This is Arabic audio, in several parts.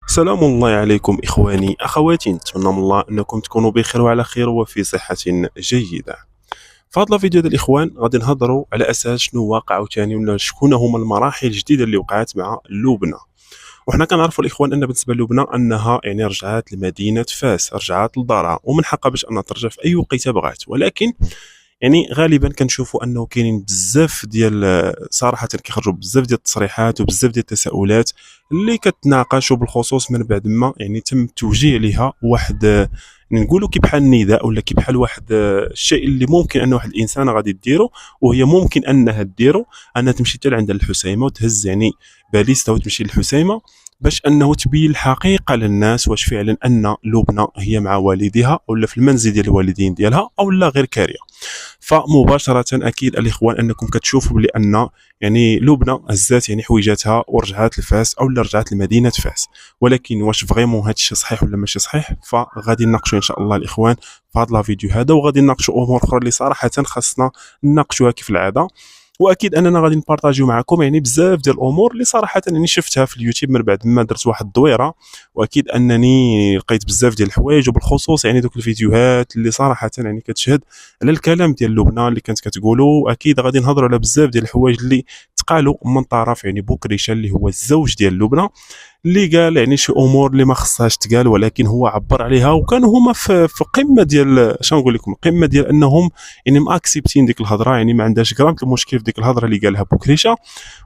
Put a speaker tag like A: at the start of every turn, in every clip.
A: سلام الله عليكم إخواني أخواتي، نتمنى من الله أنكم تكونوا بخير وعلى خير وفي صحة جيدة. في هذا الفيديو ديال الإخوان غادي نهضروا على أساس شنو واقع عاوتاني ولا شكون هما المراحل الجديدة اللي وقعت مع لبنى. وحنا كنعرفوا الإخوان أن بالنسبة للبنى أنها يعني رجعت لمدينة فاس، رجعت لدارها ومن حقها باش أنها ترجع في أي وقيته بغات، ولكن يعني غالبا كنشوفوا انه كاينين بزاف ديال صراحه كيخرجوا بزاف ديال التصريحات وبزاف ديال التساؤلات اللي كتناقشوا بالخصوص من بعد ما يعني تم التوجيه لها واحد يعني نقولوا كي بحال النداء ولا كي بحال واحد الشيء اللي ممكن ان واحد الانسان غادي ديرو، وهي ممكن انها ديرو انها تمشي حتى عند الحسيمه وتهز يعني باليستا وتمشي للحسيمه باش انه تبين الحقيقه للناس واش فعلا ان لبنى هي مع والدها ولا في المنزل ديال الوالدين ديالها او لا غير كاريه. فمباشره اكيد الاخوان انكم كتشوفوا بلي ان يعني لبنى هزات يعني حويجاتها ورجعت لفاس او رجعت لمدينه فاس، ولكن واش فريمون هذا الشيء صحيح ولا ماشي صحيح؟ فغادي نناقشوا ان شاء الله الاخوان في هذا الفيديو هذا، وغادي نناقشوا امور اخرى اللي صراحه خاصنا نناقشوها كيف العاده. واكيد اننا غادي نبارطاجيو معكم يعني بزاف ديال الامور اللي صراحه يعني شفتها في اليوتيوب من بعد ما درت واحد الدويره، واكيد انني لقيت بزاف ديال الحوايج، وبالخصوص يعني دوك الفيديوهات اللي صراحه يعني كتشهد على الكلام ديال لبنى اللي كانت كتقولوا. اكيد غادي نهضروا على بزاف ديال الحوايج اللي تقالوا من طرف يعني بوكريشه اللي هو الزوج ديال لبنى، اللي قال يعني شي امور اللي ما خصهاش تقال، ولكن هو عبر عليها، وكانوا هما في قمه ديال شنو نقول لكم، قمه ديال انهم يعني ماكسبتين ديك الهضره، يعني ما عندهاش غرام المشكل في ديك الهضره اللي قالها بوكريشه.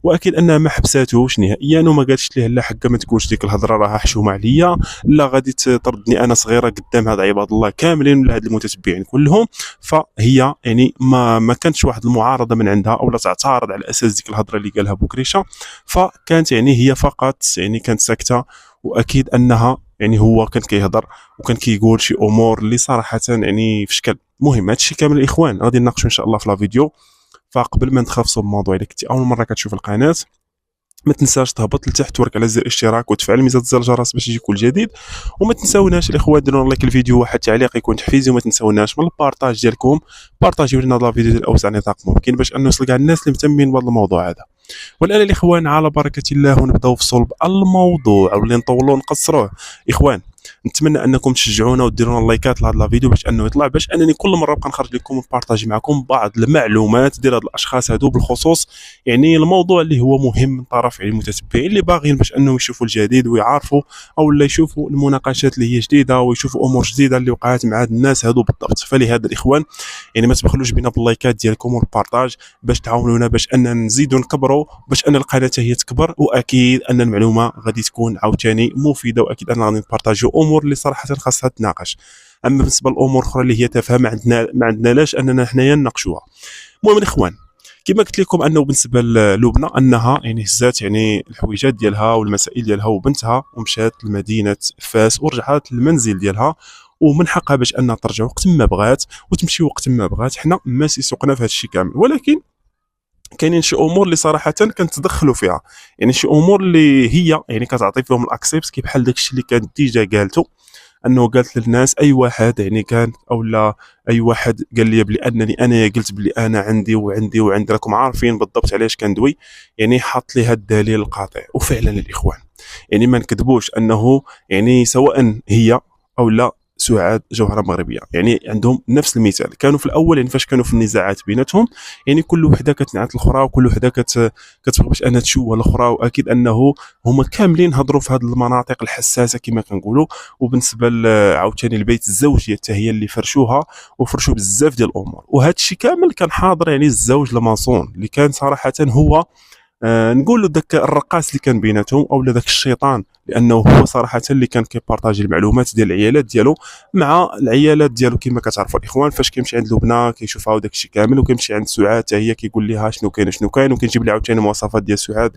A: واكيد انها ما حبساتوش نهائيا وما قالتش ليه لا حقا ما تقولش ديك الهضره راها حشومه عليا، لا غادي تطردني انا صغيره قدام هاد عباد الله كاملين ولا هاد المتتبعين كلهم. فهي يعني ما كانتش واحد المعارضه من عندها او لا تعترض على اساس ديك الهضره اللي قالها بوكريشه، فكانت يعني هي فقط يعني كانت ساكته. واكيد انها يعني هو كان كيهضر وكان كيقول شي امور اللي صراحه يعني في شكل مهم. هادشي كامل الاخوان غادي نناقشوا ان شاء الله في لا فيديو. فقبل ما نتخافصوا بالموضوع، الا كنتي اول مره كتشوف القناه ما تنساش تهبط لتحت تورك على زر الاشتراك وتفعل ميزه زر الجرس باش يجيك كل جديد. وما تنساوناش الاخوان ديروا لايك الفيديو واحد تعليق يكون تحفيزي، وما تنساوناش من البارطاج ديالكم بارطاجيو لنا هذا الفيديو ديال اوسع نطاق ممكن باش انه يوصل كاع الناس اللي مهتمين بهذا الموضوع هذا. والان الاخوان على بركه الله ونبداو في صلب الموضوع واللي نطولوا نقصروه. اخوان نتمنى انكم تشجعونا وديروا لنا لايكات لهذا الفيديو باش انه يطلع، باش انني كل مره نبقى نخرج لكم ونبارطاجي معكم بعض المعلومات ديال هاد الاشخاص هادو، بالخصوص يعني الموضوع اللي هو مهم من طرف يعني المتتبعين اللي باغيين باش انهم يشوفوا الجديد ويعرفوا او لا يشوفوا المناقشات اللي هي جديده ويشوفوا امور جديده اللي وقعت مع هاد الناس هادو بالضبط. فلهذا الاخوان يعني ما تبخلوش بينا باللايكات ديالكم والبارطاج باش تعاونونا باش اننا نزيدوا نكبروا، باش ان القناه هي تكبر، واكيد ان المعلومه غادي تكون عاوتاني مفيده، واكيد ان غادي نبارطاجيو امور اللي صراحه خاصها تناقش. اما بالنسبه للامور الاخرى اللي هي تافهه ما عندنا لاش اننا حنايا نناقشوها. المهم الاخوان كما قلت لكم انه بالنسبه للبنى انها يعني هزات يعني الحويجات ديالها والمسائل ديالها وبنتها ومشات لمدينه فاس ورجعت للمنزل ديالها، ومن حقها باش انها ترجع وقت ما بغات وتمشي وقت ما بغات. حنا ما سوقنا في هذا الشيء كامل، ولكن كاينين شي امور اللي صراحه كنتدخلوا فيها، يعني شي امور اللي هي يعني كتعطي فيهم الاكسبت كي بحال داكشي اللي كانت ديجا قالته، انه قالت للناس اي واحد يعني كان او لا اي واحد قال لي بلي انني انا قلت بلي انا عندي وعندي وعندي راكم عارفين بالضبط علاش كندوي، يعني حط لي هذا الدليل القاطع. وفعلا الاخوان يعني ما نكذبوش انه يعني سواء هي او لا سعاد جوهره مغربيه يعني عندهم نفس المثال. كانوا في الاول يعني فاش كانوا في النزاعات بيناتهم يعني كل وحده كتنعت الاخرى وكل وحده كتبغي باش انها تشوه الاخرى، واكيد انه هما كاملين هضروا في هذه المناطق الحساسه كما كنقولوا. وبالنسبه عاوتاني البيت الزوجيه حتى هي اللي فرشوها وفرشوا بزاف ديال الامور، وهذا الشيء كامل كان حاضر يعني الزوج الماسون اللي كان صراحه هو نقولوا داك الرقاص اللي كان بيناتهم او داك الشيطان، لانه هو صراحه اللي كان كيبارطاجي المعلومات ديال العيالات ديالو مع العيالات ديالو. كما كتعرفوا الاخوان فاش كيمشي عند لبنى كيشوفها وداك الشيء كامل، وكيمشي عند سعاد حتى هي كيقول لها شنو كاين شنو كاين، وكيجيب لها عاوتاني مواصفات ديال سعاد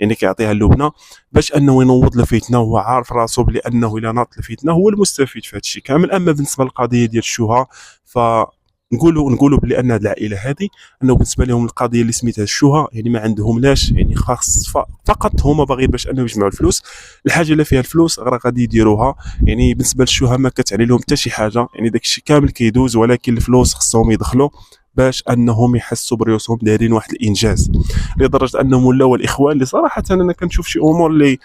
A: يعني كيعطيها لبنى باش انه ينوض الفتنه، وهو عارف راسو بلي انه الا ناض الفتنه هو المستفيد في هذا الشيء كامل. اما بالنسبه للقضيه ديال الشوهه ف نقولوا بلي ان هذه العائله هذه انه بالنسبه لهم القضيه اللي سميتها الشوهه يعني ما عندهم لاش، يعني خاص فقط هما باغيين باش انهم يجمعوا الفلوس. الحاجه اللي فيها الفلوس راه غادي يديروها. يعني بالنسبه للشوهه ما كتعني لهم حتى شي حاجه، يعني داك الشيء كامل كيدوز، ولكن الفلوس خصهم يدخلوا باش انهم يحسوا بريوسهم دايرين واحد الانجاز، لدرجه انهم ولاو الاخوان اللي صراحه انا كنشوف شي امور اللي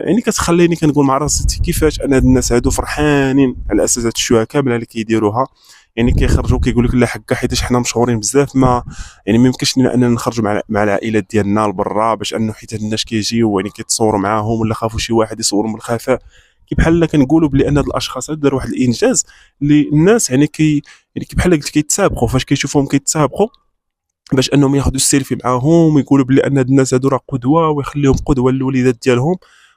A: يعني كتخليني كنقول مع راسي كيفاش انا هاد الناس هادو فرحانين على اساس هاد الشويه كامله اللي كيديروها، يعني كيخرجوا كيقول لك لا حكا حيت حنا مشهورين بزاف ما يعني ما يمكنش لنا اننا نخرجوا مع العائلات ديالنا لبرا باش انه حيت الناس كيجيو يعني كيتصوروا معاهم ولا خافوا شي واحد يصورهم بالخفاء. كي بحال كنقولوا بلي ان هاد الاشخاص هادو داروا واحد الانجاز اللي الناس يعني يعني كي بحال قلت كيتسابقوا فاش كيشوفوهم كيتسابقوا باش انهم ياخذوا السيلفي معاهم ويقولوا بلي ان هاد الناس هادو راه قدوه ويخليهم قدوه للوليدات ديالهم.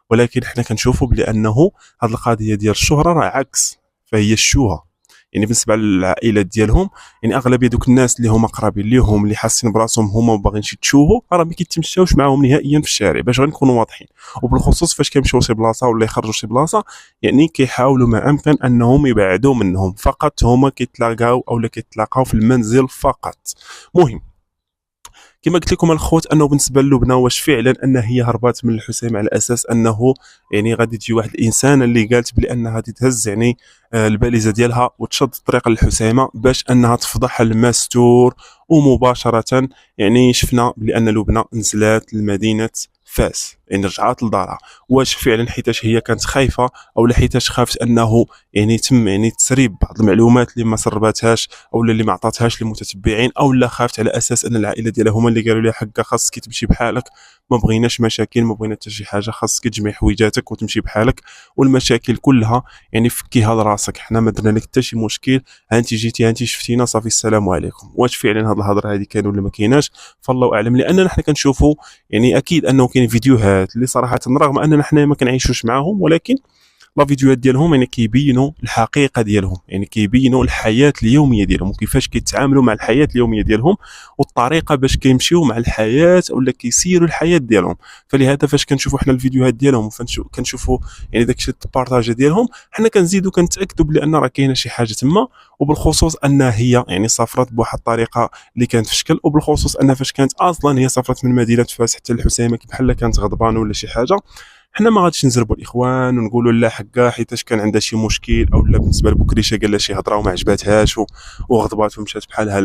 A: ولكن حنا كنشوفوا بلي انه هاد القضيه ديال الشهره راه عكس، فهي الشوهه. يعني بالنسبه للعائلات ديالهم يعني اغلبيه دوك الناس اللي هما قرابين ليهم اللي حاسين براسهم هما ما باغينش يتشوهوا راه ما كيتمشاوش معاهم نهائيا في الشارع باش غير نكونوا واضحين. وبالخصوص فاش كيمشيو شي بلاصه ولا يخرجوا شي بلاصه يعني كيحاولوا ما امكن انهم يبعدوا منهم، فقط هما كيتلاقاو اولا كيتلاقاو في المنزل فقط. مهم كما قلت لكم الخوت انه بالنسبه للبنى واش فعلا ان هي هربات من الحسيم على اساس انه يعني غادي تجي واحد الانسان اللي قالت بلي انها غادي تهز يعني الباليزه ديالها وتشد الطريق للحسيمه باش انها تفضح المستور. ومباشره يعني شفنا بلي ان لبنى نزلات لمدينه فاس يعني رجعات لدارها. واش فعلا حيتاش هي كانت خايفه او حيتاش خافت انه يعني تم يعني تسريب بعض المعلومات اللي ما سرباتهاش او اللي ما عطاتهاش للمتتبعين، او لا خافت على اساس ان العائله ديالها هما اللي قالوا لها حقا خاصك تمشي بحالك، ما بغيناش مشاكل، ما بغينا حتى شي حاجه، خاصك تجمع حويجاتك وتمشي بحالك والمشاكل كلها يعني فكيها لراسك، حنا ما درنا لك حتى شي مشكل، انت جيتي انت شفتينا صافي السلام عليكم. واش فعلا هاد الهضره هذه كان ولا ما كايناش؟ فالله اعلم، لاننا حنا كنشوفوا يعني اكيد انه كاين فيديوهات اللي صراحه رغم اننا حنا ما كنعيشوش معاهم ولكن لا فيديوهات ديالهم يعني كيبينوا الحقيقه ديالهم، يعني كيبينوا الحياه اليوميه ديالهم وكيفاش كيتعاملوا مع الحياه اليوميه ديالهم والطريقه باش كيمشيو مع الحياه ولا كيسيروا الحياه ديالهم. فلهذا فاش كنشوفوا حنا الفيديوهات ديالهم كنشوفوا يعني داكشي البارطاج ديالهم حنا كنزيدوا كنتاكدوا بلي ان راه كاينه شي حاجه تما، وبالخصوص ان هي يعني سافرت بواحد الطريقه اللي كانت في شكل، وبالخصوص ان فاش كانت اصلا هي سافرت من مدينه فاس حتى الحسيمه بحال كانت غضبانه ولا شي حاجه. حنا ما غاديش نزربوا الاخوان ونقولوا لا حقا حيتاش كان عندها شي مشكل او لا بالنسبه لبكريشه قال لها شي هضره وما عجباتهاش وغضبات ومشات بحالها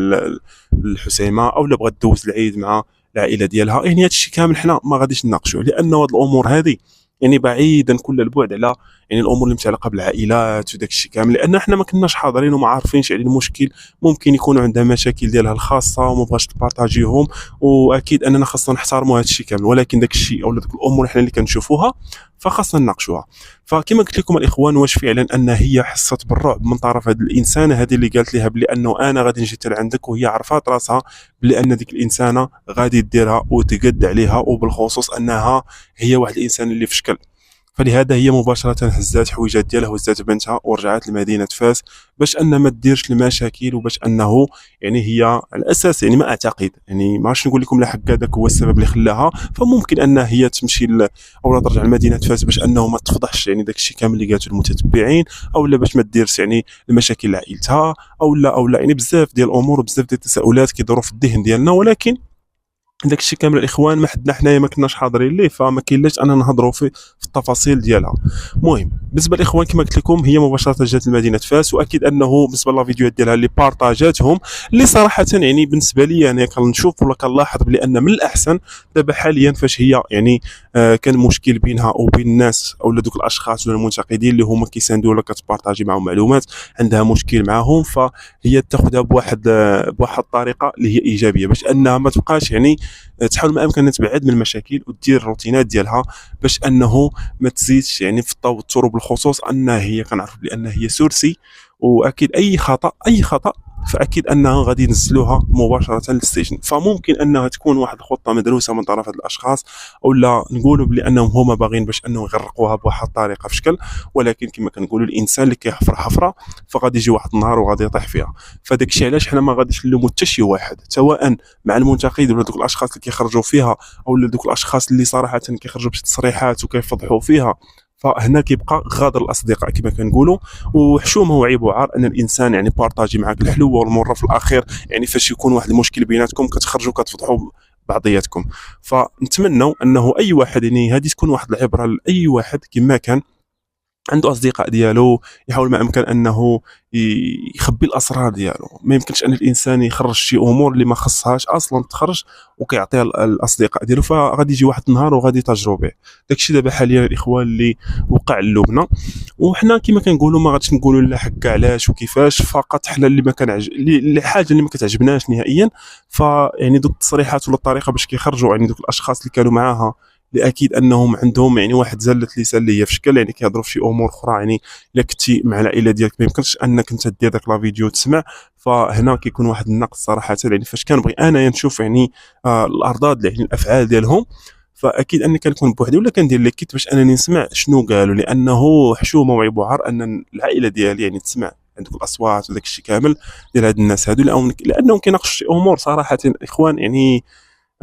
A: الحسيمه او لا بغات دوز العيد مع العائله ديالها. يعني هذا الشيء كامل حنا ما غاديش نناقشوه، لان هاد الامور هذه يعني بعيدا كل البعد على يعني الامور اللي متعلقه بالعائلات وداك الشيء كامل، لان حنا ما كناش حاضرين وما عارفينش على المشكل. ممكن يكونوا عندها مشاكل ديالها الخاصه وما بغاش تبارطاجيهم، واكيد اننا خاصنا نحترموا هذا الشيء كامل، ولكن داك الشيء او داك الامور حنا اللي كنشوفوها فخاصنا نناقشوها. فكما قلت لكم الاخوان واش فعلا ان هي حست بالرعب من طرف هذه الانسانه هذه اللي قالت لها بلي انه انا غادي نجي حتى لعندك، وهي عرفات راسها بلي ان ديك الانسانه غادي ديرها وتقد عليها، وبالخصوص انها هي واحد الانسان اللي في شكل. فلهذا هي مباشره هزات حويجات ديالها وهزات بنتها ورجعت لمدينه فاس باش ان ما ديرش المشاكل، وباش انه يعني هي على الاساس يعني ما اعتقد يعني ما عرفتش نقول لكم لا حق هذاك هو السبب اللي خلاها، فممكن ان هي تمشي او ترجع لمدينه فاس باش انه ما تفضحش يعني داك الشيء كامل اللي قالته المتتبعين، او لا باش ما ديرش يعني المشاكل لعائلتها او لا يعني بزاف ديال الامور وبزاف ديال التساؤلات كيدوروا في الذهن ديالنا. ولكن داك الشيء كامل الاخوان ما حدنا حنايا ما كناش حاضرين ليه، فما كاينلاش اننا نهضروا في التفاصيل ديالها. المهم بالنسبه للاخوان كما قلت لكم هي مباشره جات لمدينه فاس، واكيد انه بالنسبه للفيديوهات ديالها اللي بارطاجاتهم اللي صراحه يعني بالنسبه لي يعني كنشوف ولا كنلاحظ بلي ان من الاحسن دابا حاليا فاش هي يعني كان مشكل بينها وبين الناس او دوك الاشخاص ولا المنتقدين اللي هما كيساندوا ولا كتبارطاجي معهم معلومات عندها مشكل معاهم، فهي تاخذها بواحد الطريقه اللي هي ايجابيه باش انها ما تبقاش يعني تحاول ما امكن انها تبعد من المشاكل ودير الروتينات ديالها باش انه ما تزيدش يعني في التوتر، وبالخصوص انها هي كنعرف بان هي سورسي، واكيد اي خطا فاكيد انها غادي ينزلوها مباشره للسجن. فممكن انها تكون واحد الخطه مدروسه من طرف هاد الاشخاص، او لا نقولوا بلي انهم هما باغيين باش انه يغرقوها بواحد الطريقه في شكل، ولكن كما كنقولوا الانسان اللي كيحفر حفره فغادي يجي واحد النهار وغادي يطيح فيها. فداك الشيء علاش حنا ما غاديش نلوموا حتى شي واحد سواء مع المنتقد ولا دوك الاشخاص اللي كيخرجوا فيها، او دوك الاشخاص اللي صراحه كيخرجوا بتصريحات وكيفضحوا فيها. فهنا كيبقى غادر الاصدقاء كما كنقولوا، وحشومه وعيب وعار ان الانسان يعني بارطاجي معاك الحلوه والمره في الاخير يعني فاش يكون واحد المشكل بيناتكم كتخرجوا كتفضحوا بعضياتكم. فنتمنوا انه اي واحد يعني هذه تكون واحد العبره لاي واحد كما كان عنده اصدقاء ديالو، يحاول ما امكن انه يخبي الاسرار ديالو. ما يمكنش ان الانسان يخرج شي امور اللي ما خصهاش اصلا تخرج وكيعطيها الاصدقاء ديالو، فغادي يجي واحد النهار وغادي يتاجروا به. داكشي دابا حاليا الاخوان اللي وقع للبنى. وحنا كما كنقولوا ما غاديش نقولوا لا حكا علاش وكيفاش، فقط حنا اللي ما اللي حاجه اللي ما كتعجبناش نهائيا. فيعني دوك التصريحات ولا الطريقه باش كيخرجوا يعني دوك الاشخاص اللي كانوا معاها، اللي اكيد انهم عندهم يعني واحد زله لسان اللي هي في شكل يعني كيهضروا في شي امور اخرى. يعني الا كنتي مع العائله ديالك ما يمكنش انك انت دير داك لا فيديو تسمع. فهنا كيكون واحد النقص صراحه، يعني فاش كنبغي انايا نشوف يعني الارضاد يعني الافعال ديالهم، فاكيد اني كنكون بوحدي ولا كندير ليكيت باش انني نسمع شنو قالوا، لانه حشومه وعبعار ان العائله ديالي يعني تسمع عندك الاصوات وداك الشيء كامل ديال هاد الناس هادو، لانهم كيناقشوا شي امور صراحه اخوان. يعني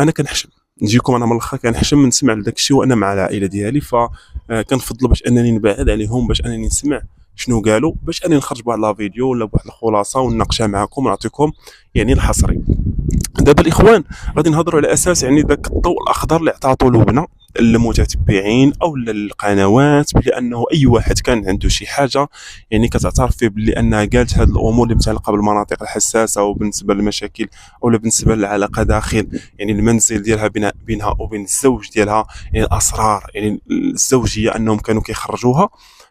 A: انا كنحشم نجيكم انا من الاخر، كنحشم نسمع لداك الشيء وانا مع العائله ديالي. فكنفضل باش انني نبعد عليهم باش انني نسمع شنو قالوا، باش انني نخرج بواحد لا فيديو ولا بواحد الخلاصه ونناقشها معكم ونعطيكم يعني الحصري. دابا الاخوان غادي نهضروا على اساس يعني ذاك الضوء الاخضر اللي عطاتو لبنى المتتبعين او القنوات، بلي انه اي واحد كان عنده شي حاجه يعني كتعترف فيه بلي انها قالت هذه الامور اللي متعلقه بالمناطق الحساسه وبالنسبه للمشاكل او بالنسبه للعلاقه داخل يعني المنزل ديالها بينها وبين الزوج ديالها، يعني الاسرار يعني الزوجيه انهم كانوا كيخرجوها.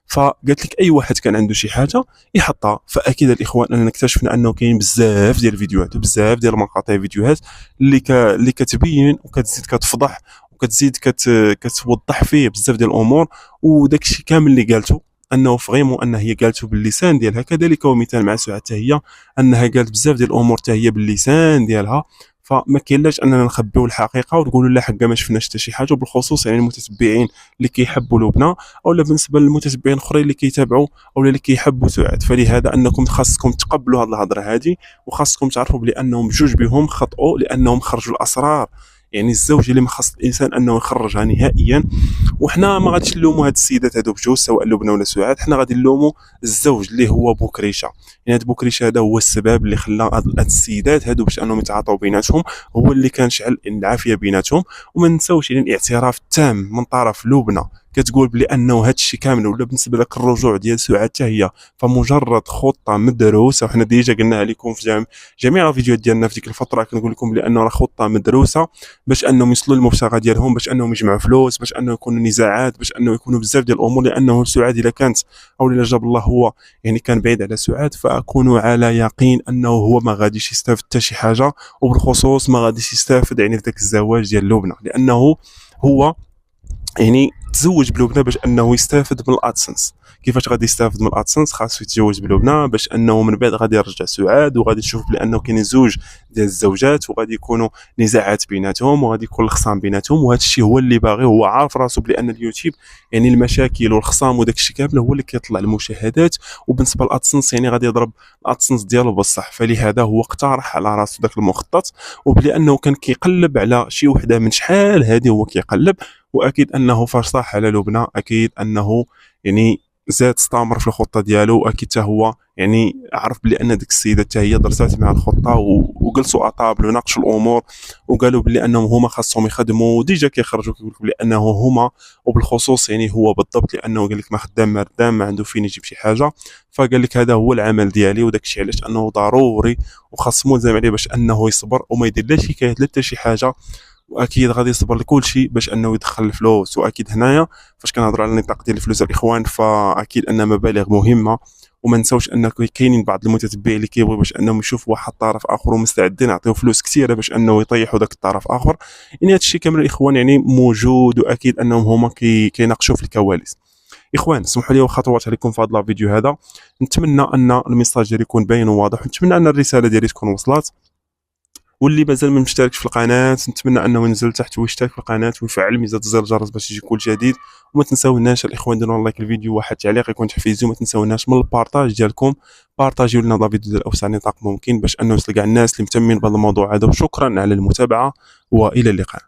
A: فقالت لك اي واحد كان عنده شي حاجه يحطها. فاكيد الاخوان اننا اكتشفنا انه كاين بزاف ديال الفيديوهات وبزاف ديال مقاطع فيديوهات اللي كتبين وكتزيد كتفضح وكتزيد كتوضح فيه بزاف ديال الامور. وداك الشيء كامل اللي قالته انه فريمون انها هي قالته باللسان ديالها. كذلك ومثال مع سعاد حتى هي انها قالت بزاف ديال الامور حتى هي باللسان ديالها. فما كاينلاش اننا نخبيو الحقيقه ونقولوا لا حقا ما شفناش حتى شي حاجه، وبالخصوص يعني المتتبعين اللي كيحبوا لبنى او بالنسبه للمتتبعين الاخرين اللي كيتابعوا او اللي كيحبوا سعاد. فلهذا انكم خاصكم تقبلوا هذه الهضره هذه، وخاصكم تعرفوا بلي انهم بجوج بهم خطئوا لانهم خرجوا الاسرار يعني الزوج اللي ما خص الانسان انه يخرجها نهائيا. وحنا ما غاديش نلوموا هاد السيدات هادو بجوج سواء لبنى ولا سعاد، حنا غادي نلوموا الزوج اللي هو بوكريشه. يعني هاد بوكريشه هذا هو السبب اللي خلى هاد السيدات هادو باش انهم يتعاطوا بيناتهم، هو اللي كان شعل العافيه بيناتهم. وما نساوش يعني الاعتراف التام من طرف لبنى كتقول بلي انه هذا الشيء كامل ولا بالنسبه لك الرجوع ديال سعاد حتى هي فمجرد خطه مدروسه. وحنا ديجا قلناها لكم في جميع الفيديوهات ديالنا في ديك الفتره، كنقول لكم بلي انه راه خطه مدروسه باش انهم يوصلوا للمبتغى ديالهم، باش انهم يجمعوا فلوس، باش انه يكونوا نزاعات، باش انه يكونوا بزاف ديال الامور. لانه سعاد الا كانت او الا جاب الله هو يعني كان بعيد على سعاد، فاكونوا على يقين انه هو ما غاديش يستافد حتى شي حاجه، وبالخصوص ما غاديش يستافد يعني في ذاك الزواج ديال لبنى، لانه هو يعني تزوج بلبنى باش انه يستافد من الادسنس. كيفاش غادي يستافد من الادسنس؟ خاصو يتزوج بلبنى باش انه من بعد غادي يرجع سعاد، وغادي تشوف بلي انه كاين زوج ديال الزوجات وغادي يكونوا نزاعات بيناتهم وغادي يكون الخصام بيناتهم. وهذا الشيء هو اللي باغي، هو عارف راسو بلي ان اليوتيوب يعني المشاكل والخصام وداك الشيء كامل هو اللي كيطلع المشاهدات، وبالنسبه للادسنس يعني غادي يضرب الادسنس ديالو بصح. فلهذا هو اقترح على راسو داك المخطط، وبلي انه كان كيقلب على شي وحده من شحال هذه هو كيقلب. واكيد انه فاش صح على لبنى اكيد انه يعني زاد استمر في الخطه ديالو، واكيد حتى هو يعني عرف بلي ان ديك السيده حتى هي درسات مع الخطه وجلسوا اطابل وناقشوا الامور وقالوا بلي انهم هما خاصهم يخدموا وديجا كيخرجوا كيقول لك بلي انه هما وبالخصوص يعني هو بالضبط، لانه قال لك ما خدام ما ردام ما عنده فين يجيب شي حاجه. فقال لك هذا هو العمل ديالي وداك الشيء علاش انه ضروري وخاص ملزم عليه باش انه يصبر وما يدير لا شكايات لا حتى شي حاجه، واكيد غادي يصبر لكل شيء باش انه يدخل الفلوس. واكيد هنايا فاش كنهضروا على النطاق ديال الفلوس الاخوان، فاكيد ان مبالغ مهمه. وما نساوش ان كاينين بعض المتتبعين اللي كيبغيو باش انهم يشوفوا واحد الطرف اخر ومستعدين يعطيو فلوس كثيره باش انه يطيحوا ذاك الطرف اخر. يعني هذا الشيء كامل الاخوان يعني موجود، واكيد انهم هما كيناقشوا في الكواليس. اخوان اسمحوا لي وخطوات عليكم في هذا الفيديو هذا، نتمنى ان الميساج ديالي يكون باين وواضح، ونتمنى ان الرساله ديالي تكون وصلت. واللي مازال ما مشتركش في القناه نتمنى انه ينزل تحت ويشترك في القناه ويفعل ميزه زر الجرس باش يجي كل جديد. وما تنساوناش الاخوان ديروا لايك الفيديو واحد تعليق يكون تحفيزي، وما تنساوناش من البارطاج ديالكم بارطاجيو لنا لا فيديو ديال اوسع نطاق ممكن باش انه يوصل كاع الناس اللي مهتمين بهذا الموضوع هذا. وشكرا على المتابعه والى اللقاء.